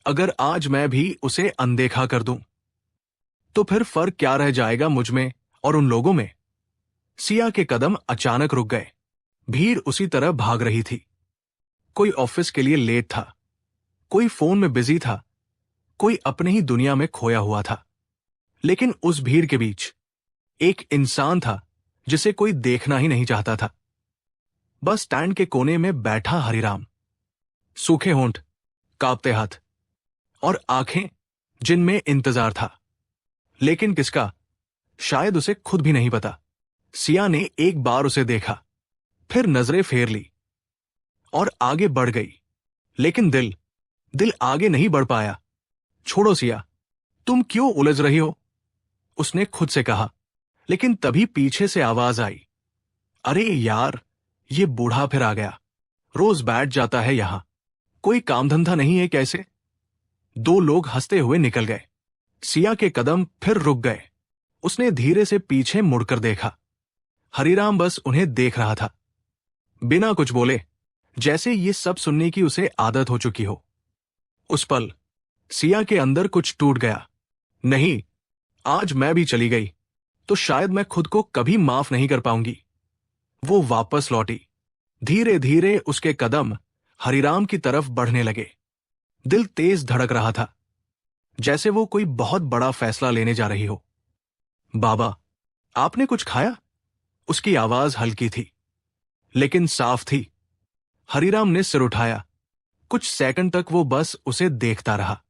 अगर आज मैं भी उसे अनदेखा कर दूं, तो फिर फर्क क्या रह जाएगा मुझ में और उन लोगों में। सिया के कदम अचानक रुक गए। भीड़ उसी तरह भाग रही थी। कोई ऑफिस के लिए लेट था, कोई फोन में बिजी था, कोई अपने ही दुनिया में खोया हुआ था। लेकिन उस भीड़ के बीच एक इंसान था जिसे कोई देखना ही नहीं चाहता था। बस स्टैंड के कोने में बैठा हरिराम, सूखे होंठ, कांपते हाथ और आंखें जिनमें इंतजार था। लेकिन किसका, शायद उसे खुद भी नहीं पता। सिया ने एक बार उसे देखा, फिर नजरें फेर ली और आगे बढ़ गई। लेकिन दिल आगे नहीं बढ़ पाया। छोड़ो सिया, तुम क्यों उलझ रही हो, उसने खुद से कहा। लेकिन तभी पीछे से आवाज आई, अरे यार, ये बूढ़ा फिर आ गया। रोज बैठ जाता है यहां, कोई काम धंधा नहीं है कैसे। दो लोग हंसते हुए निकल गए। सिया के कदम फिर रुक गए। उसने धीरे से पीछे मुड़कर देखा। हरिराम बस उन्हें देख रहा था, बिना कुछ बोले, जैसे ये सब सुनने की उसे आदत हो चुकी हो। उस पल सिया के अंदर कुछ टूट गया। नहीं, आज मैं भी चली गई तो शायद मैं खुद को कभी माफ नहीं कर पाऊंगी। वो वापस लौटी। धीरे धीरे उसके कदम हरिराम की तरफ बढ़ने लगे। दिल तेज धड़क रहा था, जैसे वो कोई बहुत बड़ा फैसला लेने जा रही हो। बाबा, आपने कुछ खाया? उसकी आवाज हल्की थी लेकिन साफ थी। हरिराम ने सिर उठाया। कुछ सेकंड तक वो बस उसे देखता रहा,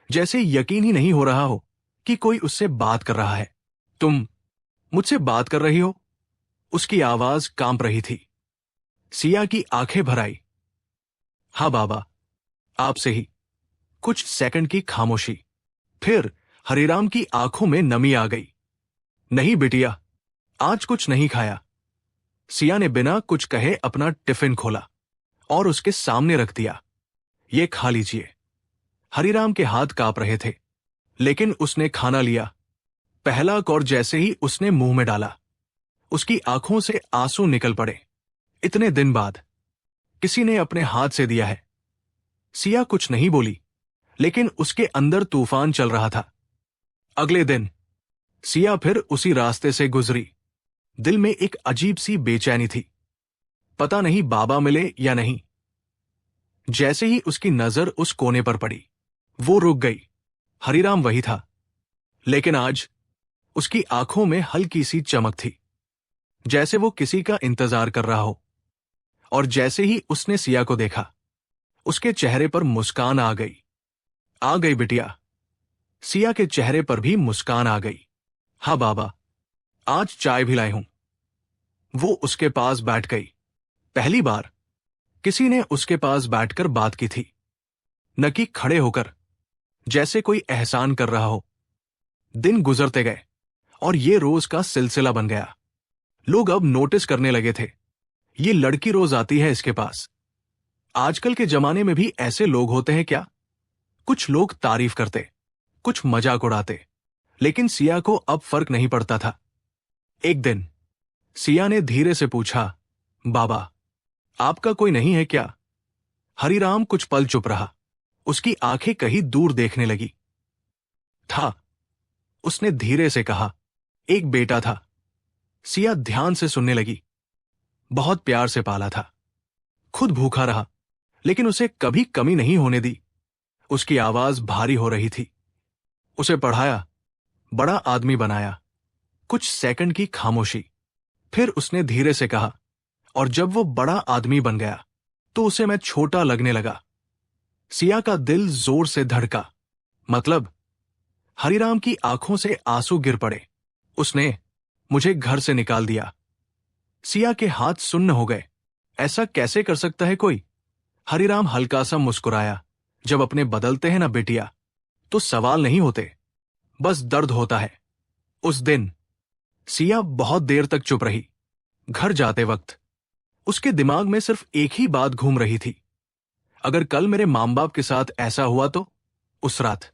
जैसे यकीन ही नहीं हो रहा हो कि कोई उससे बात कर रहा है। तुम मुझसे बात कर रही हो? उसकी आवाज कांप रही थी। सिया की आंखें भर आई। हाँ बाबा, आपसे ही। कुछ सेकंड की खामोशी, फिर हरिराम की आंखों में नमी आ गई। नहीं बिटिया, आज कुछ नहीं खाया। सिया ने बिना कुछ कहे अपना टिफिन खोला और उसके सामने रख दिया। ये खा लीजिए। हरिराम के हाथ कांप रहे थे, लेकिन उसने खाना लिया। पहला कौर जैसे ही उसने मुंह में डाला, उसकी आंखों से आंसू निकल पड़े। इतने दिन बाद किसी ने अपने हाथ से दिया है। सिया कुछ नहीं बोली, लेकिन उसके अंदर तूफान चल रहा था। अगले दिन सिया फिर उसी रास्ते से गुजरी। दिल में एक अजीब सी बेचैनी थी। पता नहीं बाबा मिले या नहीं। जैसे ही उसकी नजर उस कोने पर पड़ी, वो रुक गई। हरिराम वही था, लेकिन आज उसकी आंखों में हल्की सी चमक थी, जैसे वो किसी का इंतजार कर रहा हो। और जैसे ही उसने सिया को देखा, उसके चेहरे पर मुस्कान आ गई। आ गई बिटिया। सिया के चेहरे पर भी मुस्कान आ गई। हाँ बाबा, आज चाय भी लाई हूं। वो उसके पास बैठ गई। पहली बार किसी ने उसके पास बैठकर बात की थी, न कि खड़े होकर, जैसे कोई एहसान कर रहा हो। दिन गुजरते गए और ये रोज का सिलसिला बन गया। लोग अब नोटिस करने लगे थे, ये लड़की रोज आती है इसके पास। आजकल के जमाने में भी ऐसे लोग होते हैं क्या? कुछ लोग तारीफ करते, कुछ मजाक उड़ाते, लेकिन सिया को अब फर्क नहीं पड़ता था। एक दिन सिया ने धीरे से पूछा, बाबा, आपका कोई नहीं है क्या? हरिराम कुछ पल चुप रहा। उसकी आंखें कहीं दूर देखने लगी। था, उसने धीरे से कहा, एक बेटा था। सिया ध्यान से सुनने लगी। बहुत प्यार से पाला था, खुद भूखा रहा, लेकिन उसे कभी कमी नहीं होने दी। उसकी आवाज भारी हो रही थी। उसे पढ़ाया, बड़ा आदमी बनाया। कुछ सेकंड की खामोशी, फिर उसने धीरे से कहा, और जब वो बड़ा आदमी बन गया तो उसे मैं छोटा लगने लगा। सिया का दिल जोर से धड़का। मतलब? हरिराम की आंखों से आंसू गिर पड़े। उसने मुझे घर से निकाल दिया। सिया के हाथ सुन्न हो गए। ऐसा कैसे कर सकता है कोई? हरिराम हल्का सा मुस्कुराया। जब अपने बदलते हैं ना बेटिया, तो सवाल नहीं होते, बस दर्द होता है। उस दिन सिया बहुत देर तक चुप रही। घर जाते वक्त उसके दिमाग में सिर्फ एक ही बात घूम रही थी, अगर कल मेरे मां बाप के साथ ऐसा हुआ तो। उस रात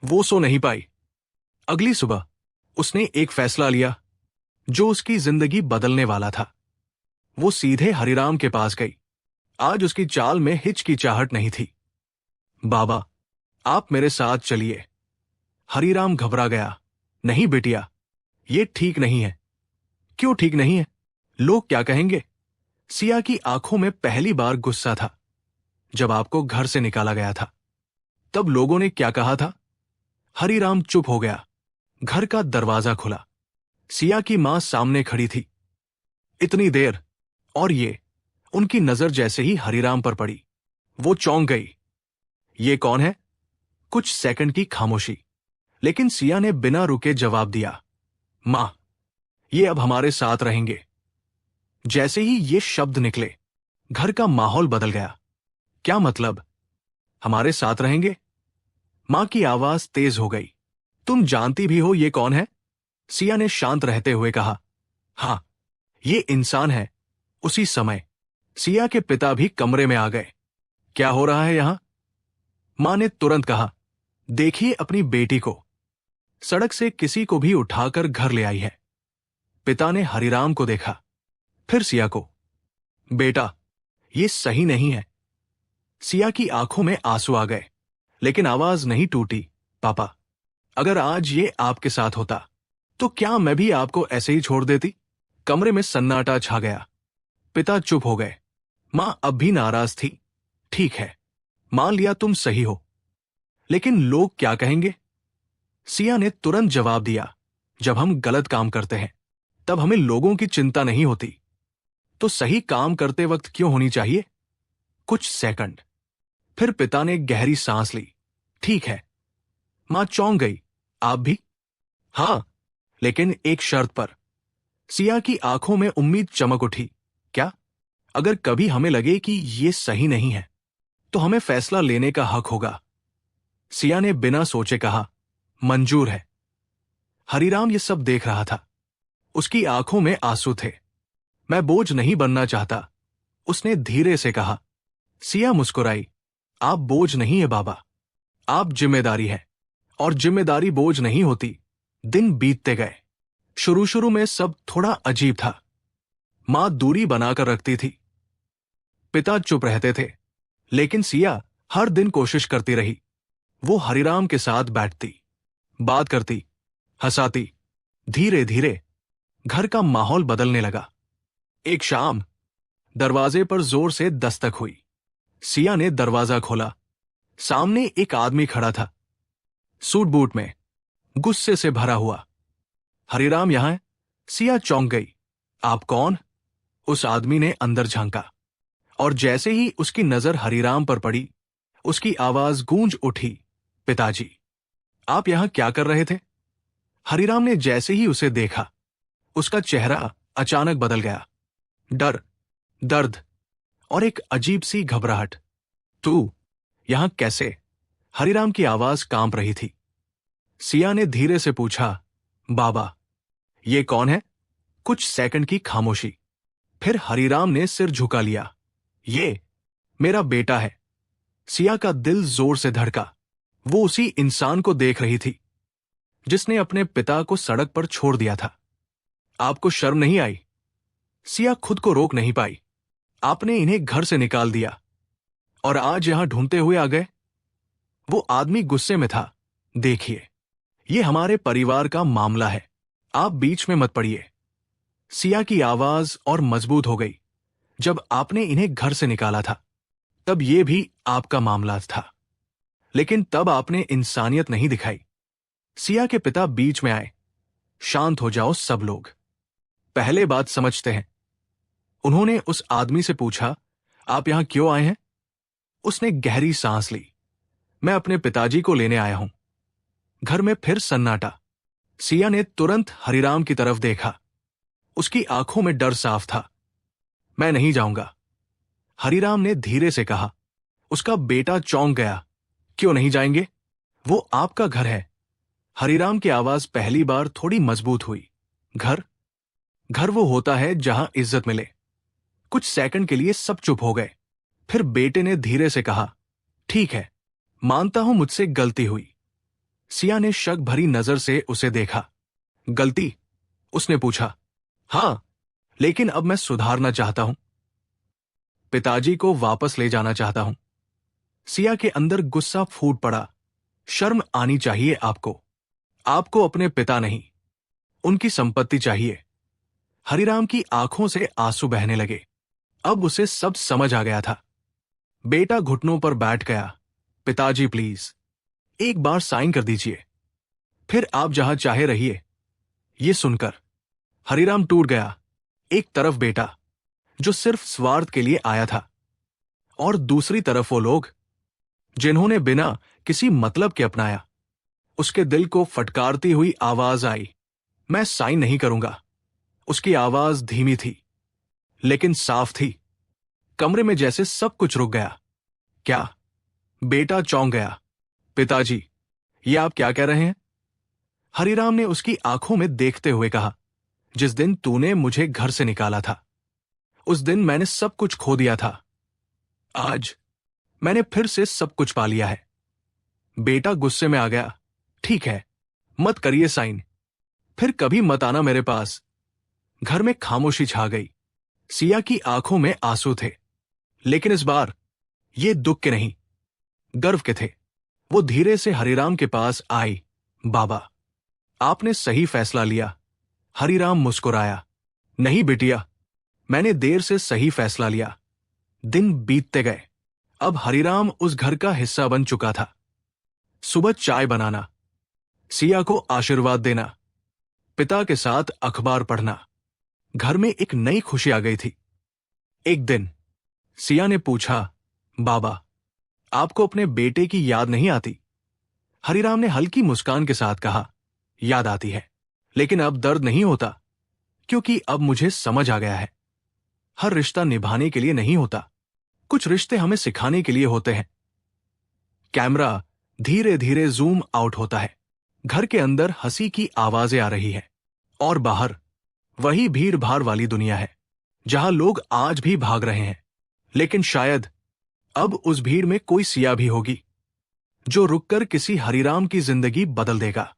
वो सो नहीं पाई। अगली सुबह उसने एक फैसला लिया जो उसकी जिंदगी बदलने वाला था। वो सीधे हरिराम के पास गई। आज उसकी चाल में हिचकिचाहट नहीं थी। बाबा, आप मेरे साथ चलिए। हरीराम घबरा गया। नहीं बेटिया, ये ठीक नहीं है। क्यों ठीक नहीं है? लोग क्या कहेंगे? सिया की आंखों में पहली बार गुस्सा था। जब आपको घर से निकाला गया था तब लोगों ने क्या कहा था? हरीराम चुप हो गया। घर का दरवाजा खुला। सिया की मां सामने खड़ी थी। इतनी देर, और ये उनकी नजर जैसे ही हरीराम पर पड़ी, वो चौंक गई। ये कौन है? कुछ सेकंड की खामोशी, लेकिन सिया ने बिना रुके जवाब दिया, मां, ये अब हमारे साथ रहेंगे। जैसे ही ये शब्द निकले, घर का माहौल बदल गया। क्या मतलब? हमारे साथ रहेंगे? मां की आवाज तेज हो गई। तुम जानती भी हो ये कौन है? सिया ने शांत रहते हुए कहा, हां, ये इंसान है। उसी समय सिया के पिता भी कमरे में आ गए। क्या हो रहा है यहां? मां ने तुरंत कहा, देखिए अपनी बेटी को। सड़क से किसी को भी उठाकर घर ले आई है। पिता ने हरिराम को देखा, फिर सिया को। बेटा, ये सही नहीं है। सिया की आंखों में आंसू आ गए, लेकिन आवाज नहीं टूटी। पापा, अगर आज ये आपके साथ होता तो क्या मैं भी आपको ऐसे ही छोड़ देती? कमरे में सन्नाटा छा गया। पिता चुप हो गए। मां अब भी नाराज थी। ठीक है, मान लिया तुम सही हो, लेकिन लोग क्या कहेंगे? सिया ने तुरंत जवाब दिया, जब हम गलत काम करते हैं तब हमें लोगों की चिंता नहीं होती, तो सही काम करते वक्त क्यों होनी चाहिए? कुछ सेकंड, फिर पिता ने गहरी सांस ली। ठीक है। मां चौंक गई। आप भी? हां, लेकिन एक शर्त पर। सिया की आंखों में उम्मीद चमक उठी। क्या? अगर कभी हमें लगे कि ये सही नहीं है तो हमें फैसला लेने का हक होगा। सिया ने बिना सोचे कहा, मंजूर है। हरिराम ये सब देख रहा था। उसकी आंखों में आंसू थे। मैं बोझ नहीं बनना चाहता, उसने धीरे से कहा। सिया मुस्कुराई। आप बोझ नहीं है बाबा, आप जिम्मेदारी है, और जिम्मेदारी बोझ नहीं होती। दिन बीतते गए। शुरू शुरू में सब थोड़ा अजीब था। मां दूरी बनाकर रखती थी, पिता चुप रहते थे, लेकिन सिया हर दिन कोशिश करती रही। वो हरिराम के साथ बैठती, बात करती, हंसाती। धीरे धीरे घर का माहौल बदलने लगा। एक शाम दरवाजे पर जोर से दस्तक हुई। सिया ने दरवाजा खोला। सामने एक आदमी खड़ा था, सूट बूट में, गुस्से से भरा हुआ। हरिराम यहां है? सिया चौंक गई। आप कौन? उस आदमी ने अंदर झांका, और जैसे ही उसकी नजर हरिराम पर पड़ी, उसकी आवाज गूंज उठी, पिताजी, आप यहां क्या कर रहे थे? हरिराम ने जैसे ही उसे देखा, उसका चेहरा अचानक बदल गया। डर, दर्द और एक अजीब सी घबराहट। तू यहां कैसे? हरिराम की आवाज कांप रही थी। सिया ने धीरे से पूछा, बाबा, ये कौन है? कुछ सेकंड की खामोशी, फिर हरिराम ने सिर झुका लिया। ये मेरा बेटा है। सिया का दिल जोर से धड़का। वो उसी इंसान को देख रही थी जिसने अपने पिता को सड़क पर छोड़ दिया था। आपको शर्म नहीं आई? सिया खुद को रोक नहीं पाई। आपने इन्हें घर से निकाल दिया और आज यहां ढूंढते हुए आ गए? वो आदमी गुस्से में था। देखिए, ये हमारे परिवार का मामला है, आप बीच में मत पड़िए। सिया की आवाज और मजबूत हो गई। जब आपने इन्हें घर से निकाला था तब ये भी आपका मामला था, लेकिन तब आपने इंसानियत नहीं दिखाई। सिया के पिता बीच में आए। शांत हो जाओ सब लोग, पहले बात समझते हैं। उन्होंने उस आदमी से पूछा, आप यहां क्यों आए हैं? उसने गहरी सांस ली। मैं अपने पिताजी को लेने आया हूं। घर में फिर सन्नाटा। सिया ने तुरंत हरिराम की तरफ देखा। उसकी आंखों में डर साफ था। मैं नहीं जाऊंगा, हरिराम ने धीरे से कहा। उसका बेटा चौंक गया। क्यों नहीं जाएंगे? वो आपका घर है। हरिराम की आवाज पहली बार थोड़ी मजबूत हुई। घर? घर वो होता है जहां इज्जत मिले। कुछ सेकंड के लिए सब चुप हो गए। फिर बेटे ने धीरे से कहा, ठीक है, मानता हूं मुझसे गलती हुई। सिया ने शक भरी नजर से उसे देखा। गलती? उसने पूछा। हां, लेकिन अब मैं सुधारना चाहता हूं। पिताजी को वापस ले जाना चाहता हूं। सिया के अंदर गुस्सा फूट पड़ा। शर्म आनी चाहिए आपको। आपको अपने पिता नहीं, उनकी संपत्ति चाहिए। हरिराम की आंखों से आंसू बहने लगे। अब उसे सब समझ आ गया था। बेटा घुटनों पर बैठ गया। पिताजी प्लीज, एक बार साइन कर दीजिए, फिर आप जहां चाहे रहिए। ये सुनकर हरिराम टूट गया। एक तरफ बेटा जो सिर्फ स्वार्थ के लिए आया था, और दूसरी तरफ वो लोग जिन्होंने बिना किसी मतलब के अपनाया। उसके दिल को फटकारती हुई आवाज आई, मैं साइन नहीं करूंगा। उसकी आवाज धीमी थी, लेकिन साफ थी। कमरे में जैसे सब कुछ रुक गया। क्या? बेटा चौंक गया। पिताजी, ये आप क्या कह रहे हैं? हरिराम ने उसकी आंखों में देखते हुए कहा, जिस दिन तूने मुझे घर से निकाला था, उस दिन मैंने सब कुछ खो दिया था। आज मैंने फिर से सब कुछ पा लिया है। बेटा गुस्से में आ गया। ठीक है, मत करिए साइन, फिर कभी मत आना मेरे पास। घर में खामोशी छा गई। सिया की आंखों में आंसू थे, लेकिन इस बार ये दुख के नहीं, गर्व के थे। वो धीरे से हरिराम के पास आई। बाबा, आपने सही फैसला लिया। हरिराम मुस्कुराया। नहीं बिटिया, मैंने देर से सही फैसला लिया। दिन बीतते गए। अब हरिराम उस घर का हिस्सा बन चुका था। सुबह चाय बनाना, सिया को आशीर्वाद देना, पिता के साथ अखबार पढ़ना। घर में एक नई खुशी आ गई थी। एक दिन सिया ने पूछा, बाबा, आपको अपने बेटे की याद नहीं आती? हरिराम ने हल्की मुस्कान के साथ कहा, याद आती है, लेकिन अब दर्द नहीं होता, क्योंकि अब मुझे समझ आ गया है। हर रिश्ता निभाने के लिए नहीं होता, कुछ रिश्ते हमें सिखाने के लिए होते हैं। कैमरा धीरे धीरे जूम आउट होता है। घर के अंदर हंसी की आवाजें आ रही है, और बाहर वही भीड़ भाड़ वाली दुनिया है, जहां लोग आज भी भाग रहे हैं। लेकिन शायद अब उस भीड़ में कोई सिया भी होगी, जो रुककर किसी हरिराम की जिंदगी बदल देगा।